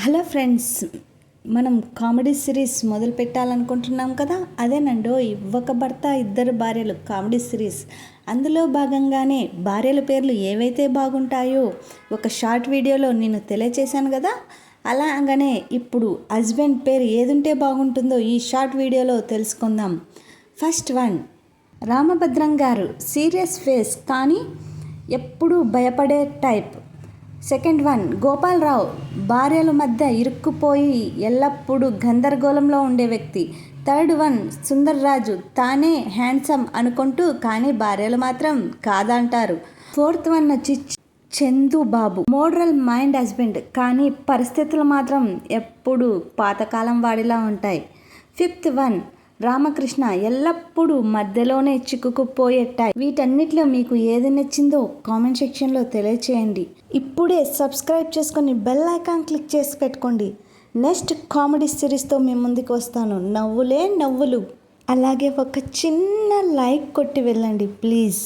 Hello friends, మనం comedy series మొదలు పెట్టాలనుకుంటున్నాం కదా. అదేనండో ఒక భర్త ఇద్దరు భార్యలు కామెడీ సిరీస్. అందులో భాగంగానే భార్యల పేర్లు ఏవైతే బాగుంటాయో ఒక షార్ట్ వీడియోలో నేను తెలియచేశాను కదా. అలాగనే ఇప్పుడు హస్బెండ్ పేరు ఏదుంటే బాగుంటుందో ఈ షార్ట్ వీడియోలో తెలుసుకుందాం. ఫస్ట్ వన్, రామభద్రం గారు సీరియస్ ఫేస్ కానీ ఎప్పుడూ భయపడే టైప్. సెకండ్ వన్, గోపాలరావు భార్యల మధ్య ఇరుక్కుపోయి ఎల్లప్పుడూ గందరగోళంలో ఉండే వ్యక్తి. థర్డ్ వన్, సుందర్రాజు తానే హ్యాండ్సమ్ అనుకుంటూ కానీ భార్యలు మాత్రం కాదంటారు. ఫోర్త్ వన్ వచ్చి చందుబాబు, మోడరల్ మైండ్ హస్బెండ్ కానీ పరిస్థితులు మాత్రం ఎప్పుడు పాతకాలం వాడిలా ఉంటాయి. ఫిఫ్త్ వన్, రామకృష్ణ ఎల్లప్పుడూ మధ్యలోనే చిక్కుకుపోయే టైప్. వీటన్నిటిలో మీకు ఏది నచ్చిందో కామెంట్ సెక్షన్లో తెలియచేయండి. ఇప్పుడే సబ్స్క్రైబ్ చేసుకొని బెల్ ఐకాన్ క్లిక్ చేసి పెట్టుకోండి. నెక్స్ట్ కామెడీ సిరీస్తో మీ ముందుకు వస్తాను. నవ్వులే నవ్వులు. అలాగే ఒక చిన్న లైక్ కొట్టి వెళ్ళండి ప్లీజ్.